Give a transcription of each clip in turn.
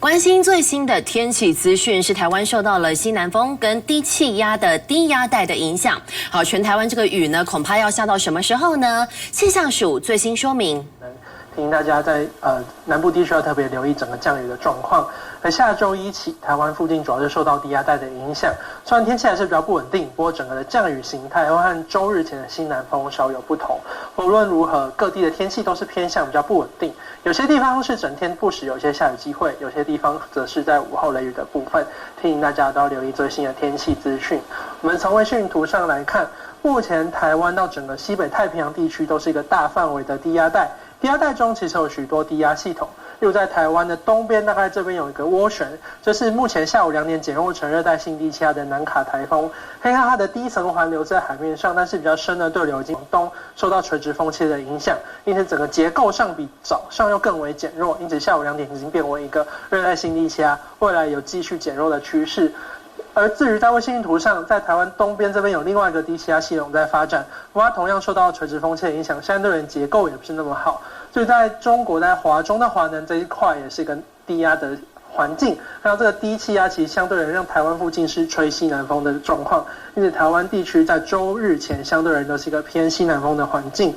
关心最新的天气资讯，是台湾受到了西南风跟低气压的低压带的影响。好，全台湾这个雨呢，恐怕要下到什么时候呢？气象署最新说明，提醒大家在南部地区要特别留意整个降雨的状况。而下周一起，台湾附近主要是受到低压带的影响，虽然天气还是比较不稳定，不过整个的降雨形态会和周日前的西南风稍有不同。无论如何，各地的天气都是偏向比较不稳定，有些地方是整天不时有一些下雨机会，有些地方则是在午后雷雨的部分。提醒大家都要留意最新的天气资讯。我们从卫星云图上来看，目前台湾到整个西北太平洋地区都是一个大范围的低压带。低压带中其实有许多低压系统，例如在台湾的东边，大概这边有一个涡旋，这是目前下午2点减弱成热带性低气压的南卡台风。可以看它的第一层环留在海面上，但是比较深的对流已经往东，受到垂直风切的影响，因此整个结构上比早上又更为减弱，因此下午2点已经变为一个热带性低气压，未来有继续减弱的趋势。而至于在卫星云图上，在台湾东边这边有另外一个低气压系统在发展，不过它同样受到垂直风切的影响，相对人结构也不是那么好，所以在中国在华中到华南这一块也是一个低压的环境，还有这个低气压其实相对人让台湾附近是吹西南风的状况，因此台湾地区在周日前相对人都是一个偏西南风的环境。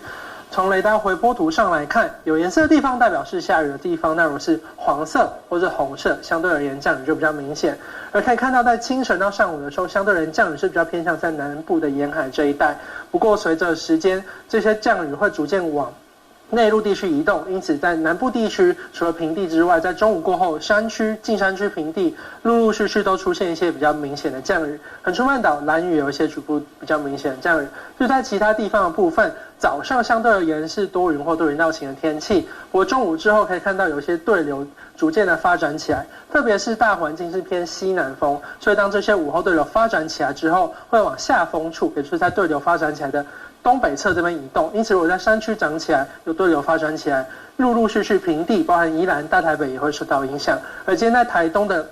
从雷达回波图上来看，有颜色的地方代表是下雨的地方，那如果是黄色或是红色，相对而言降雨就比较明显。而可以看到，在清晨到上午的时候，相对而言降雨是比较偏向在南部的沿海这一带。不过随着时间，这些降雨会逐渐往内陆地区移动，因此在南部地区除了平地之外，在中午过后，山区、近山区平地陆陆续续都出现一些比较明显的降雨。恒春半岛、兰屿有一些局部比较明显的降雨。就在其他地方的部分，早上相对而言是多云或多云到晴的天气，不过中午之后可以看到有一些对流逐渐的发展起来，特别是大环境是偏西南风，所以当这些午后对流发展起来之后，会往下风处，也就是在对流发展起来的东北侧这边移动，因此如果在山区长起来，有对流发展起来，陆陆续续平地，包含宜兰、大台北也会受到影响。而今天在台东的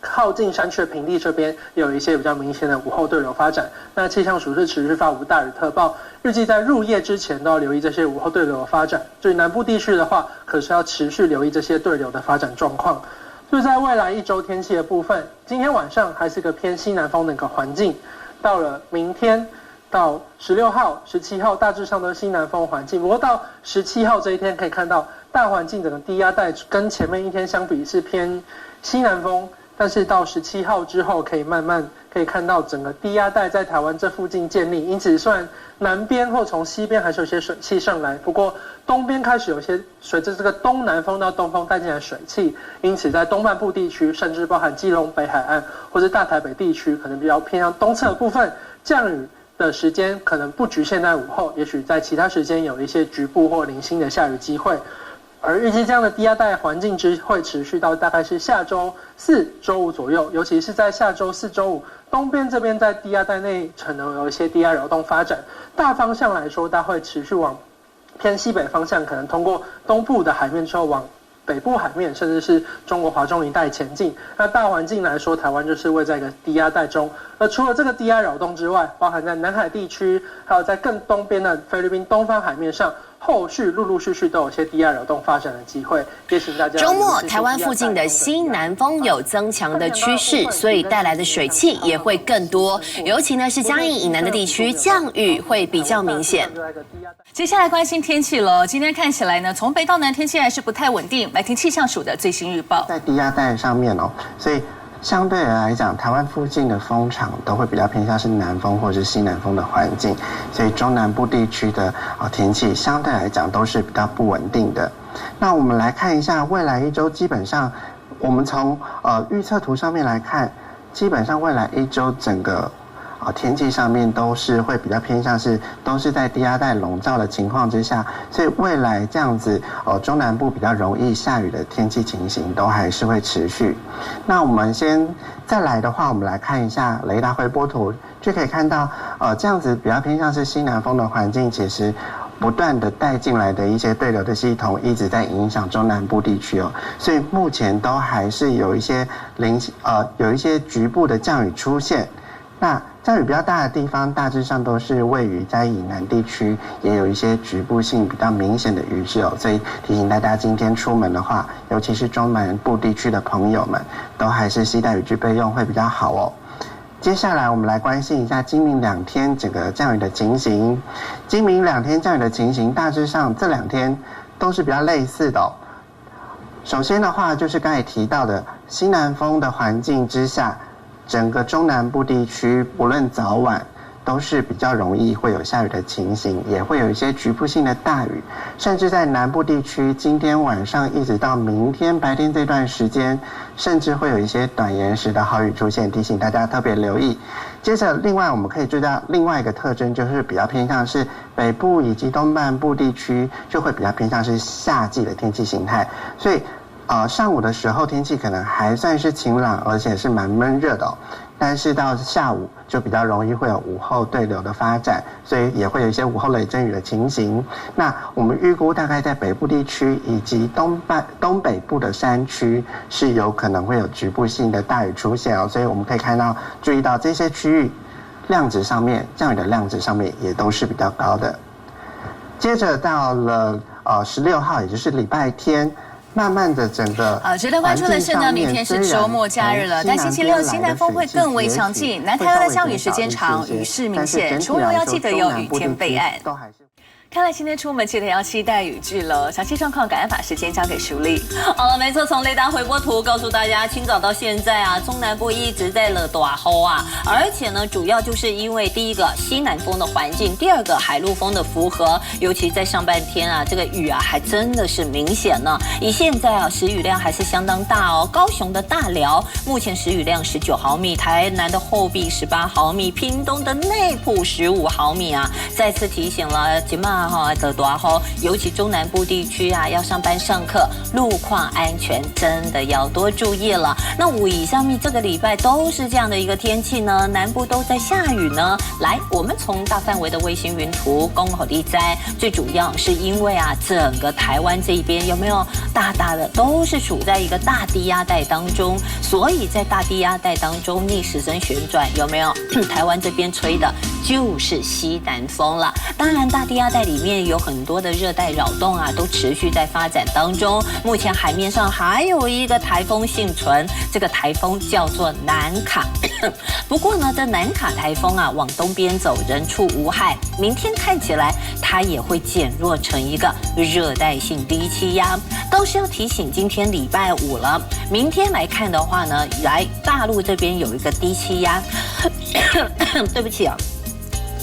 靠近山区的平地这边，有一些比较明显的午后对流发展。那气象署是持续发布大雨特报，预计在入夜之前都要留意这些午后对流的发展。至于南部地区的话，可是要持续留意这些对流的发展状况。所以在未来1周天气的部分，今天晚上还是个偏西南风的一个环境，到了明天到16号、17号大致上都是西南风环境，不过到17号这一天可以看到大环境整个低压带跟前面一天相比是偏西南风，但是到17号之后可以慢慢可以看到整个低压带在台湾这附近建立，因此虽然南边或从西边还是有些水汽上来，不过东边开始有些随着这个东南风到东风带进来水汽，因此在东半部地区甚至包含基隆北海岸或是大台北地区可能比较偏向东侧的部分，降雨的时间可能不局限在午后，也许在其他时间有一些局部或零星的下雨机会。而预计这样的低压带环境会持续到大概是下周4、周5左右，尤其是在下周4、周5，东边这边在低压带内可能有一些低压扰动发展。大方向来说，它会持续往偏西北方向，可能通过东部的海面之后往北部海面，甚至是中国华中一带前进。那大环境来说，台湾就是位在一个低压带中。而除了这个低压扰动之外，包含在南海地区，还有在更东边的菲律宾东方海面上，后续陆陆续续都有些低压扰动发展的机会。也请大家周末台湾附近的西南风有增强的趋势，所以带来的水汽也会更多，尤其呢是嘉义以南的地区，降雨会比较明显。接下来关心天气了。今天看起来呢，从北到南天气还是不太稳定。来听气象署的最新预报。在低压带上面哦，所以相对来讲，台湾附近的风场都会比较偏向是南风或是西南风的环境，所以中南部地区的天气相对来讲都是比较不稳定的。那我们来看一下未来1周，基本上我们从预测图上面来看，基本上未来1周整个天气上面都是会比较偏向是都是在低压带笼罩的情况之下，所以未来这样子中南部比较容易下雨的天气情形都还是会持续。那我们再来的话，我们来看一下雷达回波图，就可以看到这样子比较偏向是西南风的环境，其实不断的带进来的一些对流的系统一直在影响中南部地区哦，所以目前都还是有一些局部的降雨出现。那降雨比较大的地方，大致上都是位于在以南地区，也有一些局部性比较明显的雨势哦。所以提醒大家，今天出门的话，尤其是中南部地区的朋友们，都还是携带雨具备用会比较好哦。接下来我们来关心一下今明2天整个降雨的情形。今明2天降雨的情形，大致上这2天都是比较类似的哦。首先的话，就是刚才提到的西南风的环境之下，整个中南部地区不论早晚都是比较容易会有下雨的情形，也会有一些局部性的大雨，甚至在南部地区今天晚上一直到明天白天这段时间，甚至会有一些短延时的豪雨出现，提醒大家特别留意。接着另外我们可以注意到另外一个特征，就是比较偏向是北部以及东半部地区就会比较偏向是夏季的天气形态，所以上午的时候天气可能还算是晴朗，而且是蛮闷热的哦。但是到下午就比较容易会有午后对流的发展，所以也会有一些午后雷阵雨的情形。那我们预估大概在北部地区以及东北部的山区是有可能会有局部性的大雨出现哦，所以我们可以注意到这些区域量值上面，降雨的量值上面也都是比较高的。接着到了16号，也就是礼拜天。慢慢的整个值得关注的是呢，明天是周末假日了，但星期六西南风会更为强劲，南台湾的降雨时间长，雨势明显，出游要记得有雨天备案。看来今天出门记得要携带雨具了。详细状况，赶快把时间交给淑丽。好了，没错，从雷达回波图告诉大家，清早到现在啊，中南部一直在了大雨啊，而且呢，主要就是因为第一个西南风的环境，第二个海陆风的符合，尤其在上半天啊，这个雨啊还真的是明显呢。以现在啊，时雨量还是相当大哦。高雄的大寮目前时雨量19毫米，台南的后壁18毫米，屏东的内埔15毫米啊。再次提醒了，今嘛的大雨，尤其中南部地区啊，要上班上课，路况安全真的要多注意了。那5以上面这个礼拜都是这样的一个天气呢，南部都在下雨呢。来，我们从大范围的卫星云图公口地灾，最主要是因为啊，整个台湾这一边有没有大大的都是处在一个大低压带当中，所以在大低压带当中逆时针旋转，有没有？台湾这边吹的就是西南风了。当然，大低压带里面有很多的热带扰动啊，都持续在发展当中。目前海面上还有一个台风幸存，这个台风叫做南卡。不过呢，这南卡台风啊往东边走，人畜无害。明天看起来它也会减弱成一个热带性低气压。倒是要提醒，今天礼拜5了，明天来看的话呢，来大陆这边有一个低气压。对不起啊。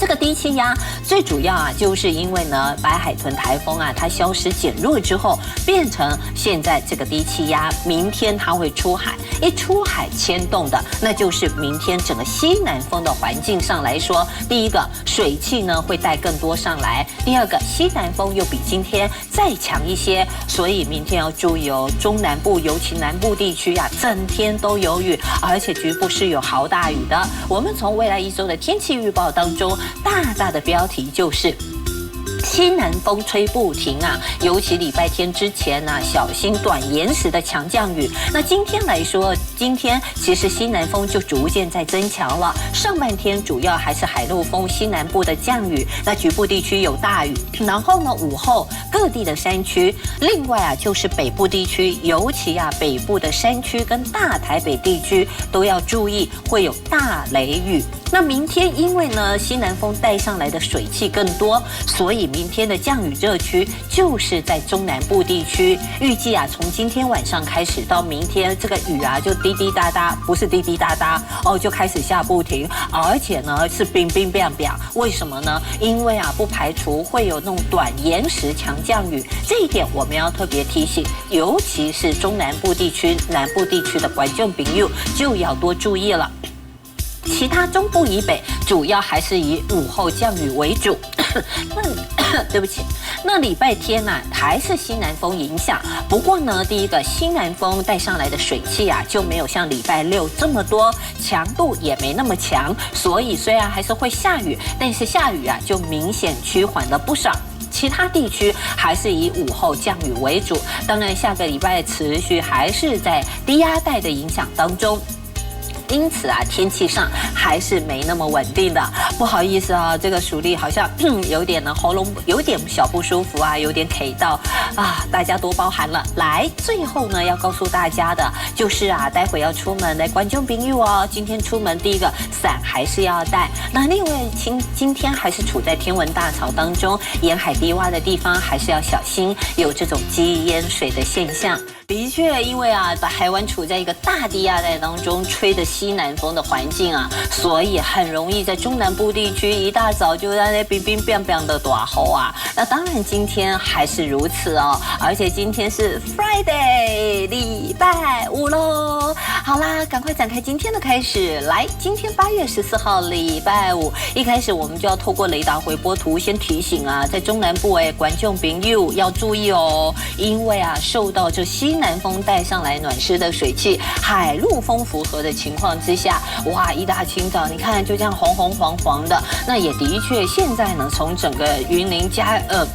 这个低气压最主要啊，就是因为呢，白海豚台风啊，它消失减弱之后，变成现在这个低气压，明天它会出海，一出海牵动的，那就是明天整个西南风的环境上来说，第一个水汽呢会带更多上来，第二个西南风又比今天再强一些，所以明天要注意哦，中南部尤其南部地区啊，整天都有雨，而且局部是有豪大雨的。我们从未来1周的天气预报当中，大大的标题就是西南风吹不停啊，尤其礼拜天之前啊，小心短延时的强降雨。那今天来说，今天其实西南风就逐渐在增强了。上半天主要还是海陆风西南部的降雨，那局部地区有大雨。然后呢，午后各地的山区，另外啊就是北部地区，尤其啊北部的山区跟大台北地区都要注意会有大雷雨。那明天因为呢西南风带上来的水汽更多，所以明天的降雨热区就是在中南部地区。预计啊从今天晚上开始到明天，这个雨啊就滴滴答答，不是滴滴答答哦，就开始下不停，而且呢是冰冰冰冰。为什么呢？因为啊不排除会有那种短延时强降雨，这一点我们要特别提醒，尤其是中南部地区、南部地区的观众朋友就要多注意了。其他中部以北主要还是以午后降雨为主。对不起，那礼拜天呢还是西南风影响，不过呢，第一个西南风带上来的水汽啊就没有像礼拜6这么多，强度也没那么强，所以虽然还是会下雨，但是下雨啊就明显趋缓了不少。其他地区还是以午后降雨为主，当然下个礼拜持续还是在低压带的影响当中。因此啊，天气上还是没那么稳定的。不好意思啊，这个属立好像有点呢喉咙有点小不舒服啊，有点 K 到啊，大家多包涵了。来，最后呢要告诉大家的就是啊，待会要出门的观众朋友哦，今天出门第一个伞还是要带。那另外今天还是处在天文大潮当中，沿海低洼的地方还是要小心有这种积淹水的现象。的确，因为啊，把台湾处在一个大低压带当中，吹的西南风的环境啊，所以很容易在中南部地区一大早就在那冰冰冰冰的大雨啊。那当然今天还是如此哦，而且今天是 Friday 礼拜五喽。好啦，赶快展开今天的开始。来，今天8月14号礼拜五，一开始我们就要透过雷达回波图先提醒啊，在中南部观众朋友要注意哦，因为啊受到这西南风带上来暖湿的水汽，海陆风符合的情况之下，哇，一大清早你看就这样红红黄黄的。那也的确现在呢，从整个云林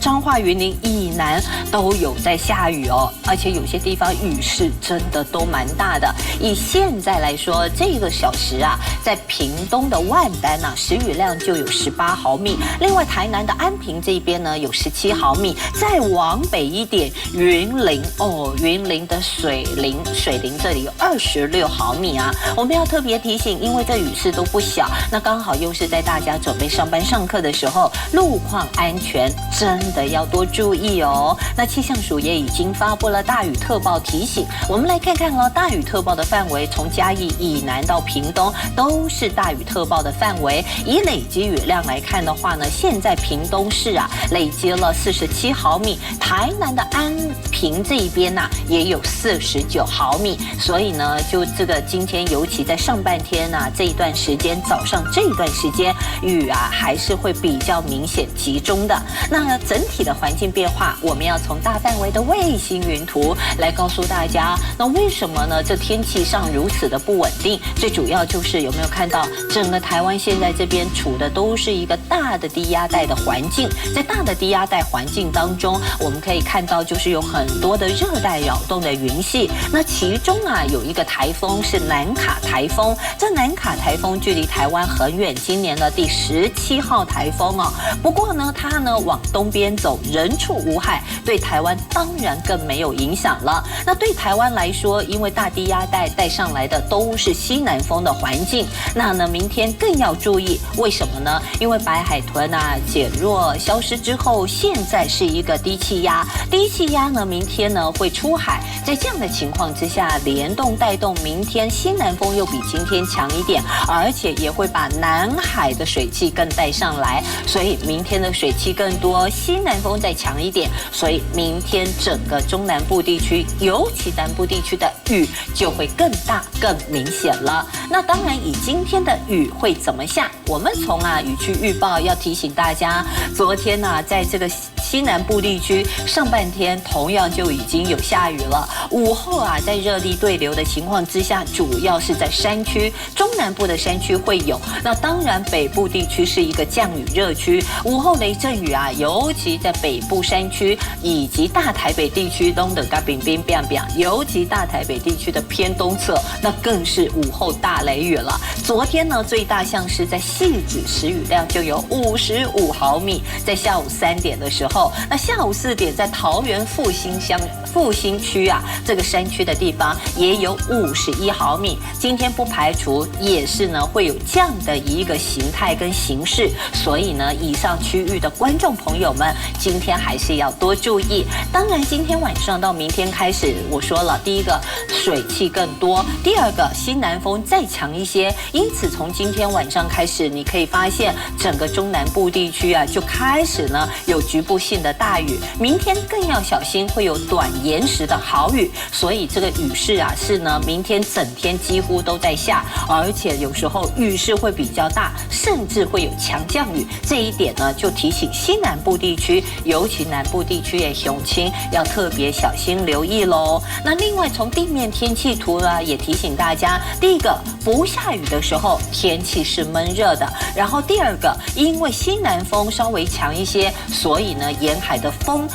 彰化云林以南都有在下雨哦，而且有些地方雨势真的都蛮大的。以现在来说，这个小时啊，在屏东的万丹啊，时雨量就有18毫米。另外，台南的安平这边呢有17毫米。再往北一点，云林的水林这里有26毫米啊。我们要特别提醒，因为这雨势都不小，那刚好又是在大家准备上班上课的时候，路况安全真的要多注意哦。那气象署也已经发布了大雨特报提醒，我们来看看哦，大雨特报的范围从嘉义以南到屏东都是大雨特报的范围。以累积雨量来看的话呢，现在屏东市啊累积了47毫米，台南的安平这一边啊也有49毫米，所以呢，就这个今天尤其在上半天啊这一段时间，早上这一段时间雨啊还是会比较明显集中的。那整体的环境变化，我们要从大范围的卫星云图来告诉大家。那为什么呢？这天气上如此的不稳定，最主要就是有没有看到整个台湾现在这边处的都是一个大的低压带的环境，在大的低压带环境当中，我们可以看到就是有很多的热带扰动的云系。那其中啊有一个台风是南卡台风，这南卡台风距离台湾很远，今年的第17号台风哦。不过呢，它呢往东边走，人畜无害，对台湾当然更没有影响了。那对台湾来说，因为大低压带带上来的都是西南风的环境，那呢明天更要注意，为什么呢？因为白海豚啊减弱消失之后，现在是一个低气压，低气压呢明天呢会出海，在这样的情况之下，联动带动明天西南风又比今天强一点，而且也会把南海的水汽更带上来，所以明天的水汽更多，西南风再强一点，所以明天整个中南部地区，尤其南部地区的雨就会更大更明显了。那当然以今天的雨会怎么下，我们从雨区预报要提醒大家，昨天在这个西南部地区上半天同样就已经有下雨了，午后在热力对流的情况之下，主要是在山区，中南部的山区会有，那当然北部地区是一个降雨热区，午后雷阵雨尤其在北部山区以及大台北地区东的嘎冰冰冰冰，尤其大台北地区的偏东侧，那更是午后大雷雨了。昨天呢，最大像是在汐止时雨量就有55毫米，在下午3点的时候，那下午4点在桃园复兴区这个山区的地方也有51毫米。今天不排除也是呢会有这样的一个形态跟形式，所以呢，以上区域的观众朋友们，今天还是要多注意。当然，今天晚上到明天开始，我说了，第一个水汽更多，第二个西南风再强一些，因此从今天晚上开始，你可以发现整个中南部地区就开始呢有局部性的大雨，明天更要小心会有短延时的豪雨，所以这个雨势是呢明天整天几乎都在下，而且有时候雨势会比较大，甚至会有强降雨。这一点呢，就提醒西南部地区，尤其南部地区的乡亲要特别小心留意喽。那另外从地面天气图图呢也提醒大家，第一个不下雨的时候天气是闷热的，然后第二个因为西南风稍微强一些，所以呢沿海的风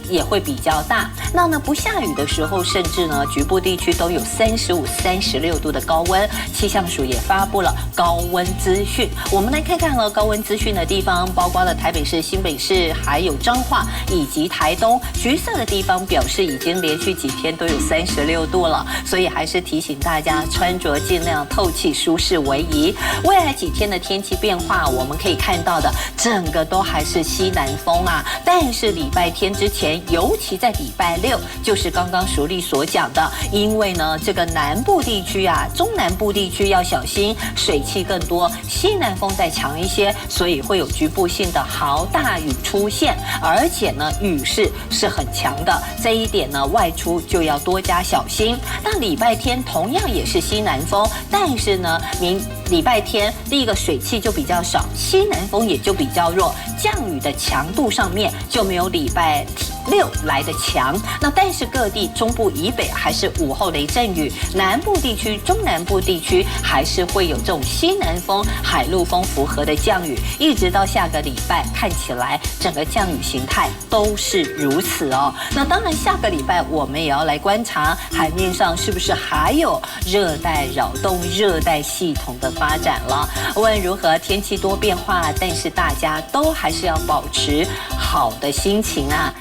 也会比较大。那呢不下雨的时候，甚至呢局部地区都有35、36度的高温，气象署也发布了高温资讯。我们来看看了高温资讯的地方，包括了台北市、新北市，还有彰化以及台东。橘色的地方表示已经连续几天都有36度了，所以还是提醒大家穿着尽量透气舒适为宜。未来几天的天气变化，我们可以看到的整个都还是西南风啊，但是礼拜天之前，尤其在礼拜6，就是刚刚淑丽所讲的，因为呢这个南部地区啊，中南部地区要小心水汽更多，西南风再强一些，所以会有局部性的豪大雨出现，而且呢雨势是很强的，这一点呢外出就要多加小心。那礼拜天同样也是西南风，但是呢礼拜天第一个水汽就比较少，西南风也就比较弱，降雨的强度上面就没有礼拜6来的强。那但是各地中部以北还是午后雷阵雨，南部地区、中南部地区还是会有这种西南风、海陆风符合的降雨，一直到下个礼拜，看起来整个降雨形态都是如此哦。那当然下个礼拜我们也要来观察海面上是不是还有热带扰动、热带系统的发展了。无论如何，天气多变化，但是大家都还是要保持好的心情啊。